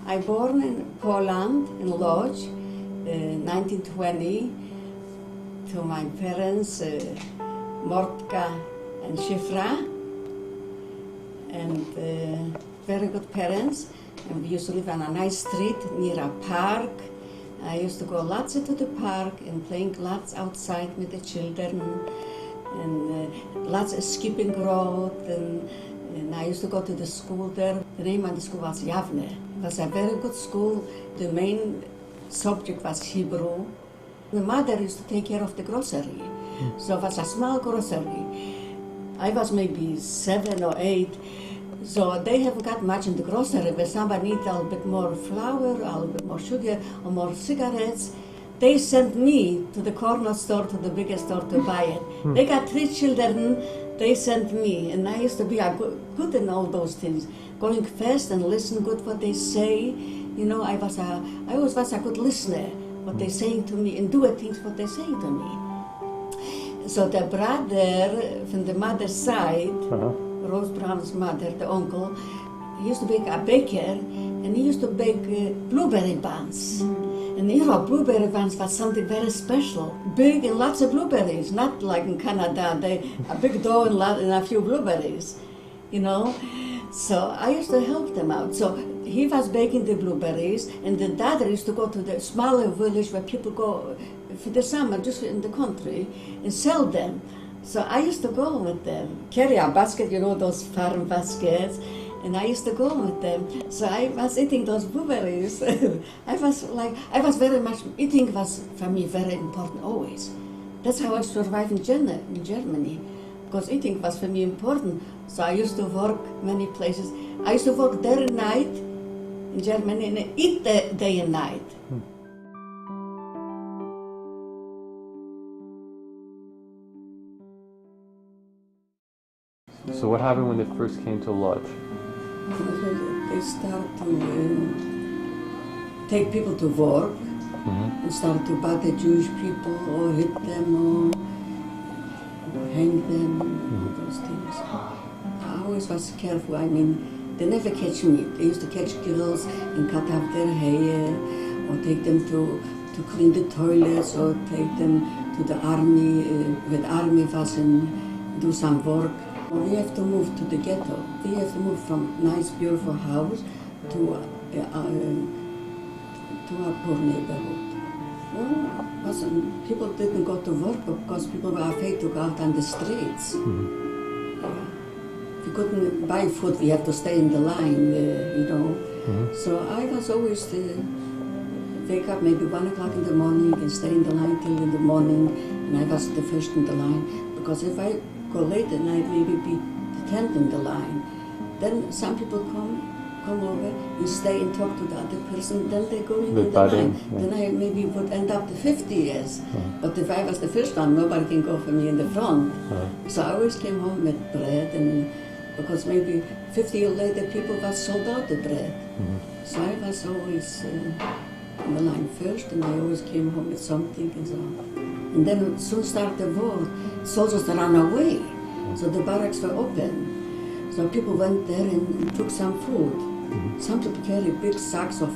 I born in Poland, in Lodz, 1920, to my parents, Mortka and Shifra, and very good parents. And we used to live on a nice street near a park. I used to go lots to the park and playing lots outside with the children, and lots of skipping rope, and I used to go to the school there. The name of the school was Javne. It was a very good school. The main subject was Hebrew. The mother used to take care of the grocery. So it was a small grocery. I was maybe 7 or 8. So they haven't got much in the grocery, but somebody needs a little bit more flour, a little bit more sugar, or more cigarettes. They sent me to the corner store, to the biggest store to buy it. They got 3 children, they sent me, and I used to be good in all those things. Going fast and listen good what they say. You know, I always was a good listener, what they're saying to me, and do things what they're saying to me. So the brother from the mother's side, Rose Brown's mother, the uncle, he used to be a baker, and he used to bake blueberry buns. And you know, blueberry buns was something very special. Big and lots of blueberries, not like in Canada, a big dough and a few blueberries, you know. So I used to help them out. So he was baking the blueberries, and the daughter used to go to the smaller village where people go for the summer, just in the country, and sell them. So I used to go with them, carry a basket, you know, those farm baskets, and I used to go with them. So I was eating those blueberries. I was very much, eating was for me very important always. That's how I survived in Germany, because eating was for me important. So I used to work many places. I used to work day and night in Germany and eat day and night. So what happened when they first came to Lodz? They start to take people to work and start to bother Jewish people or hit them or hang them, all those things. I always was careful. I mean, they never catch me. They used to catch girls and cut off their hair, or take them to clean the toilets, or take them to the army, with army was and do some work. We have to move to the ghetto. We have to move from nice, beautiful house to a poor neighborhood. Well, people didn't go to work because people were afraid to go out on the streets. If we couldn't buy food, we had to stay in the line, you know. So I was always wake up maybe 1 o'clock in the morning and stay in the line till in the morning, and I was the first in the line, because if I go late at night, maybe be the 10th in the line. Then some people come over and stay and talk to the other person, then they go in the line. Yeah. Then I maybe would end up the 50 years. But if I was the first one, nobody can go for me in the front. So I always came home with bread, and because maybe 50 years later people were sold out the bread. So I was always in the line first, and I always came home with something and so on. And then soon started the war. Soldiers ran away, so the barracks were open. So people went there and took some food. Some people carried big sacks of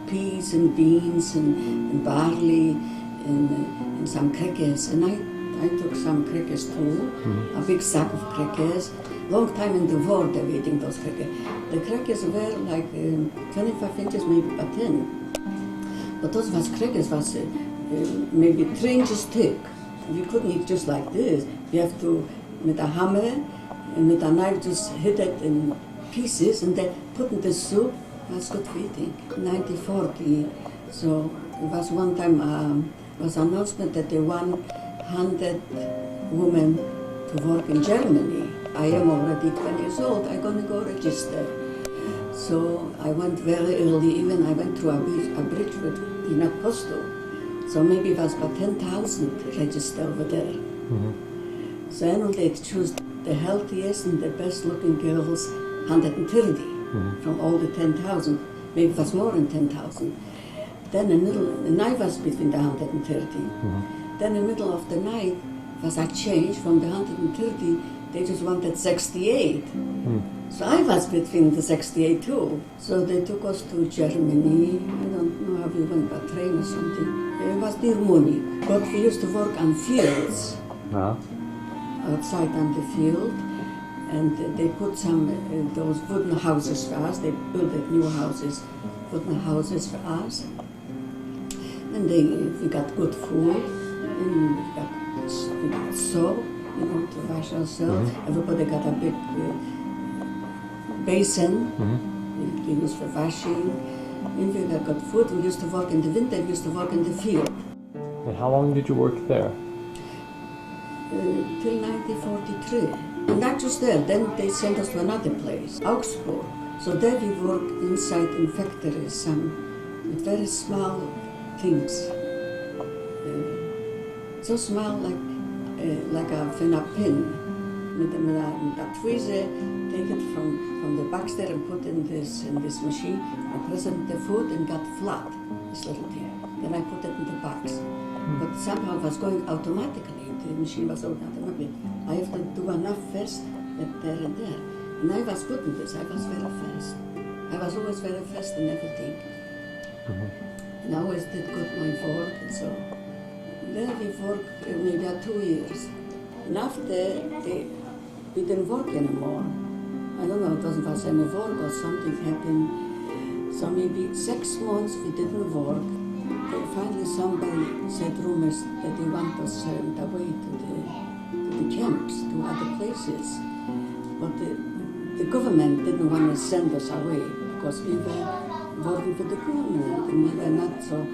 peas and beans and barley and some crackers. And I took some crackers too, a big sack of crackers. Long time in the war they were eating those crackers. The crackers were like 25 inches, maybe by 10. But those crackers was maybe 3 inches thick. You couldn't eat just like this. You have to, with a hammer and with a knife, just hit it in pieces and then put in the soup. That's good for eating. 1940, so it was one time, was an announcement that they want 100 women to work in Germany. I am already 20 years old, I'm gonna go register. So I went very early, even I went through a bridge with in Apostle. So maybe it was about 10,000 registered over there. So annually they choose the healthiest and the best looking girls, 130 from all the 10,000. Maybe it was more than 10,000. Then the night was between the 130. Then in the middle of the night was a change from the 130, they just wanted 68. So I was between the 68 too. So they took us to Germany. I don't know how we went by train or something. It was near Munich. But we used to work on fields, outside on the field. And they put some those wooden houses for us. They built new houses, wooden houses for us. And we got good food, and we got soap, to wash ourselves. Everybody got a big basin we used for washing. And we got good food. We used to work in the winter, we used to work in the field. And how long did you work there? Till 1943. And not just there, then they sent us to another place, Augsburg. So there we worked inside in factories, some with very small things. So small like a pin. With a tweezer, take it from the box there and put in this machine. I press it in the foot and got flat, this little thing. Then I put it in the box. But somehow it was going automatically. The machine was automatic. I have to do enough first, there and there. And I was good in this. I was very fast. I was always very fast in everything. And I always did good my work and so. There we worked maybe 2 years. And after we didn't work anymore. I don't know, it was any work or something happened. So maybe 6 months we didn't work. Finally somebody said rumors that they want us away to the camps, to other places. But the government didn't want to send us away because we were working for the government and we were not so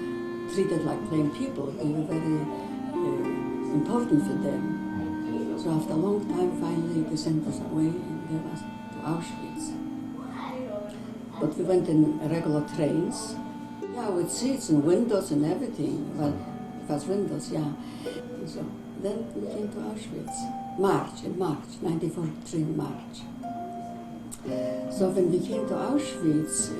treated like plain people. We were very important for them. So after a long time, finally they sent us away and they was to Auschwitz. But we went in regular trains. Yeah, with seats and windows and everything. Well, it was windows, yeah. So then we came to Auschwitz. In March, 1943 March. So when we came to Auschwitz,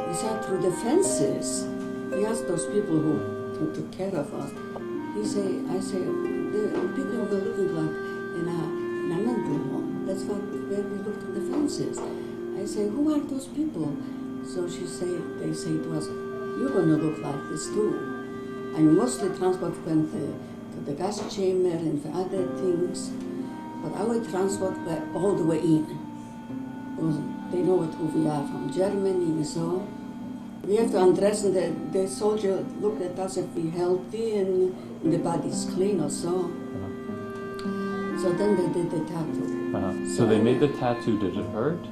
we saw through the fences. We asked those people who took care of us. I say, the people were living like in a mental home. That's where we looked at the fences. I say, who are those people? So they say to us, you're going to look like this too. And mostly transport went to the gas chamber and for other things. But our transport were all the way in. Because they know who we are from Germany, so. We have to undress and the soldier looked at us if we're healthy and the body's clean or so. So then they did the tattoo. So they made the tattoo, did it hurt?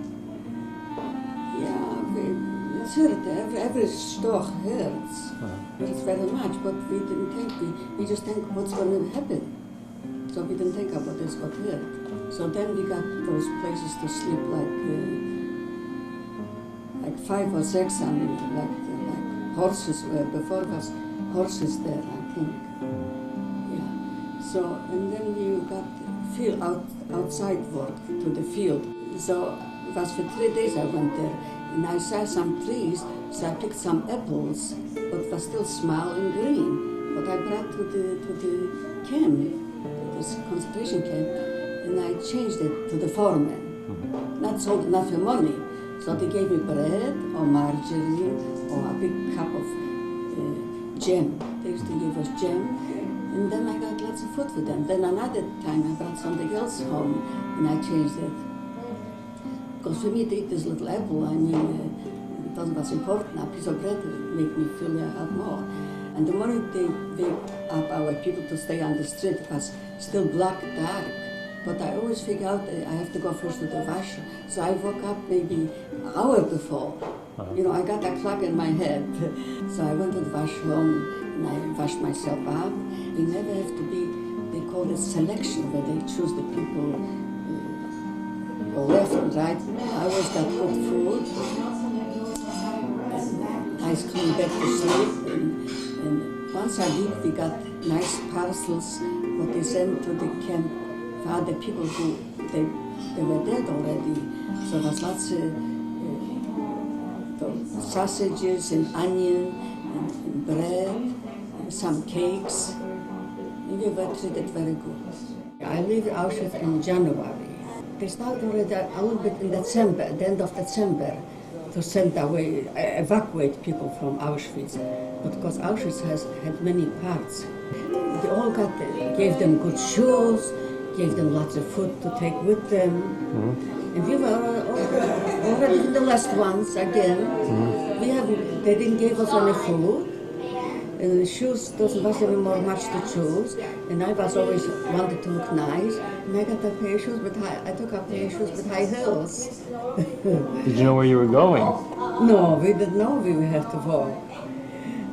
Yeah, it's hurt. Every stroke hurts. Hurts very much, but we didn't think, we just think what's going to happen. So we didn't think about this what hurt. So then we got those places to sleep like 5 or 6 and like horses were, before was horses there, I think. Yeah. So, and then you got outside work to the field. So it was for 3 days I went there and I saw some trees, so I picked some apples, but it was still small and green. But I brought to the camp, to this concentration camp, and I changed it to the foreman. Not sold, not for money. So they gave me bread or margarine or a big cup of jam. They used to give us jam. And then I got lots of food for them. Then another time I brought something else home and I changed it. Because for me to eat this little apple, I mean, it was important. A piece of bread made me feel a lot more. And the morning they wake up our people to stay on the street, it was still black, dark. But I always figure out I have to go first to the wash. So I woke up maybe an hour before. You know, I got a clock in my head. So I went to the washroom and I washed myself up. We never have to be, they call it selection, where they choose the people left and right. I always got good food. And nice clean bed to sleep. And once a week we got nice parcels, what they sent to the camp. For other people who, they were dead already. So there was lots of sausages and onion and bread, and some cakes. We were treated very good. I leave Auschwitz in January. They started already a little bit in December, at the end of December, to send away, evacuate people from Auschwitz. But because Auschwitz had many parts, they all gave them good shoes, gave them lots of food to take with them. And we were already the last ones again. They didn't give us any food. Shoes doesn't was anymore much to choose, and I was always wanted to look nice. And I got a pair of shoes, I took a pair of shoes with high heels. Did you know where you were going? No, we didn't know we would have to walk.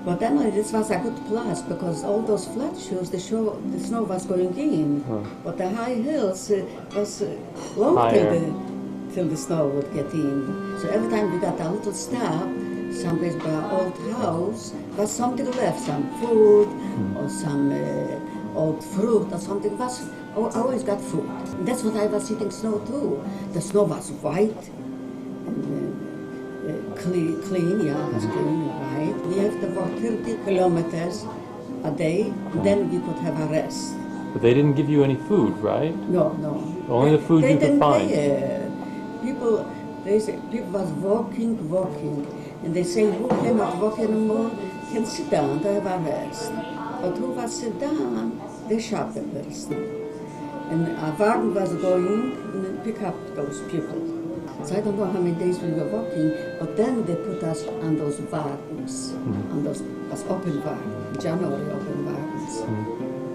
But then this was a good plus because all those flat shoes, the snow was going in. But the high heels was long till the snow would get in. So every time we got a little stop, someplace by our old house, was something left, some food or some old fruit or something. I always got food. And that's what I was eating snow too. The snow was white, and, clean, yeah, it was clean, white. We have to walk 30 kilometers a day, then we could have a rest. But they didn't give you any food, right? No. Only the food you could find. People was walking, and they say who cannot walk anymore can sit down to have a rest. But who was sit down, they shot the person. And a wagon was going and pick up those people. So I don't know how many days we were walking, but then they put us on those wagons, on those open wagons, January open wagons.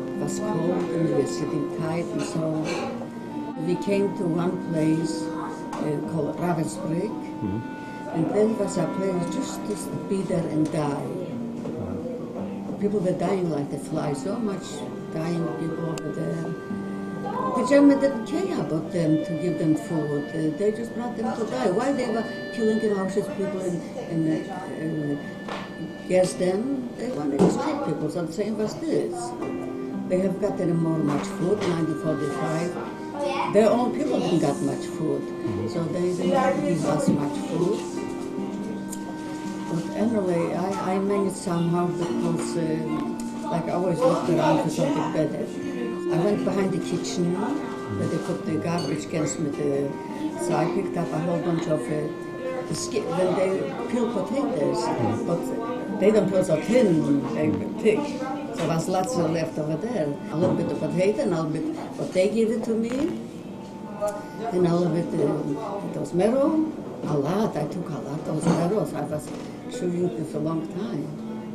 It was cold and we were sitting tight and so on. We came to one place called Ravensbrück, and then was a place just to be there and die. People were dying like the flies, so much dying people over there. The Germans didn't care about them to give them food. They just brought them to die. While they were killing in Auschwitz people and gas them, they wanted to destroy people, so the same was this. They have got any more much food, 1945. Their own people didn't get much food, so they didn't give us much food. But anyway, I managed somehow because like I always looked around for something better. I went behind the kitchen where they put the garbage cans with so I picked up a whole bunch of when they peel potatoes, but they don't peel so thin, they thick. So there was lots of left over there. A little bit of potato and a little bit, but they gave it to me. And a little bit those marrow, a lot, I took a lot of those marrows. I was chewing this a long time.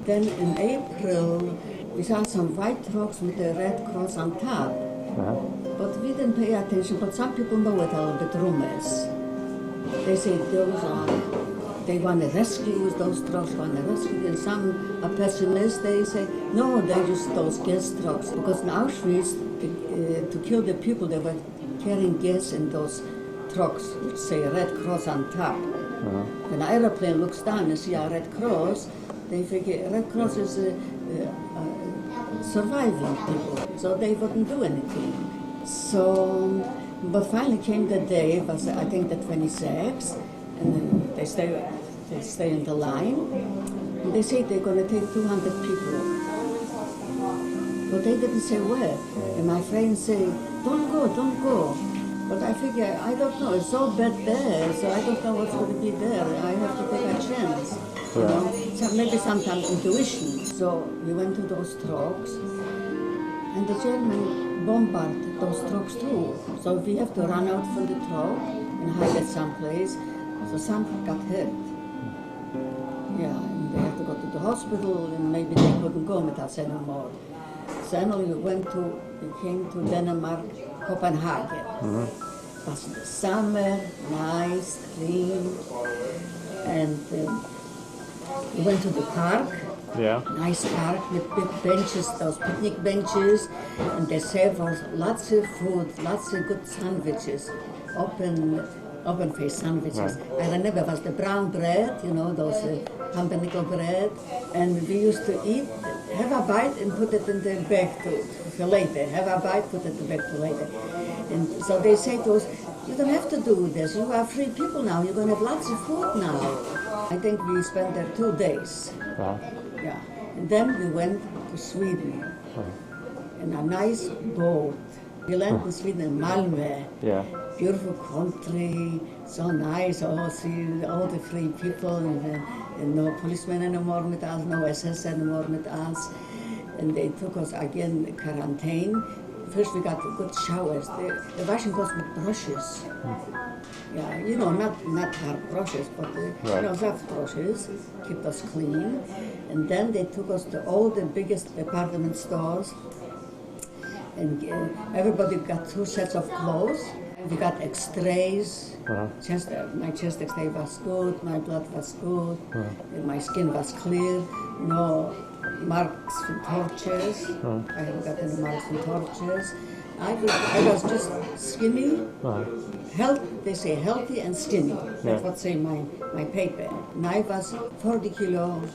Then in April, we saw some white trucks with the red cross on top. But we didn't pay attention, but some people know it a little bit, rumors. They say they want to rescue, those trucks want to rescue, and some are pessimists, they say, no, they're just those gas trucks. Because in Auschwitz, to kill the people, they were carrying gas in those trucks, which say Red Cross on top. When an airplane looks down and see a Red Cross, they figure Red Cross is surviving people, so they wouldn't do anything. So, but finally came the day, it was I think the 26th, and they stay in the line, and they say they're going to take 200 people. But they didn't say where. And my friends say, don't go. But I figure, I don't know, it's so bad there, so I don't know what's going to be there. I have to take a chance, you know. So maybe sometimes intuition. So we went to those trucks, and the Germans bombarded those trucks too. So we have to run out from the truck and hide at some place. So some got hurt. Yeah, and they had to go to the hospital, and maybe they couldn't go with us anymore. So anyway, we came to Denmark, Copenhagen. It was the summer, nice, clean, and we went to the park. Yeah. Nice park with big benches, those picnic benches, and they served us lots of food, lots of good sandwiches, open-faced sandwiches. Right. I remember it was the brown bread, you know, those pumpernickel bread, and we used to eat, have a bite and put it in the bag for later. Have a bite, put it in the bag for later. And so they say to us, you don't have to do this, you are free people now, you're going to have lots of food now. I think we spent there 2 days. Wow. Yeah. And then we went to Sweden in a nice boat. We landed in Sweden in Malmö. Yeah. Beautiful country, so nice. Oh, see all the free people and no policemen anymore with us, no SS anymore with us. And they took us again quarantine. First we got good showers. The washing was with brushes. Yeah, you know, not hard brushes, but you know, soft brushes, kept us clean. And then they took us to all the biggest department stores. And everybody got 2 sets of clothes. We got X-rays. My chest X-ray was good, my blood was good, and my skin was clear. No marks from torches. I haven't got any marks from torches. I was just skinny. They say healthy and skinny. That's what say my paper. And I was 40 kilos.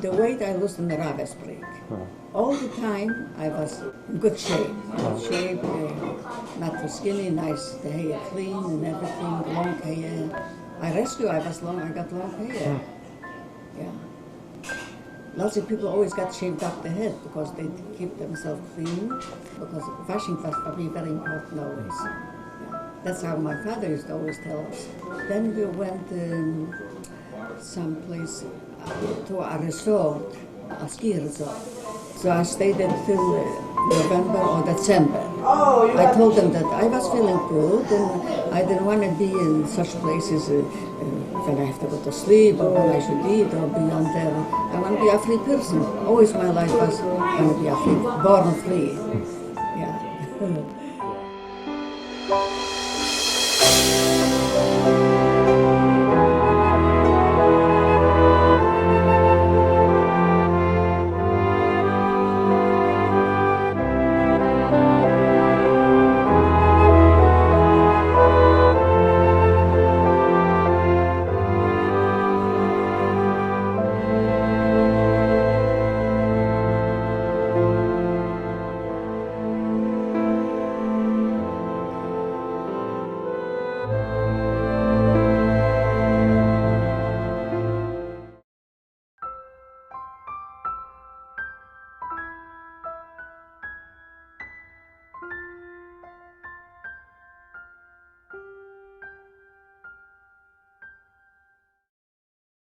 The weight I lost in the Rojza break. All the time I was in good shape. Not too skinny, nice, the hair clean and everything, long hair. I got long hair. Yeah. Lots of people always got shaved off the head because they keep themselves clean, because washing was for me very important always. Yeah. That's how my father used to always tell us. Then we went someplace to a resort, a ski resort. So I stayed there till November or December. I told them that I was feeling good and I didn't want to be in such places when I have to go to sleep or when I should eat or beyond there. I want to be a free person. Always my life was going to be a free, born free. Yeah.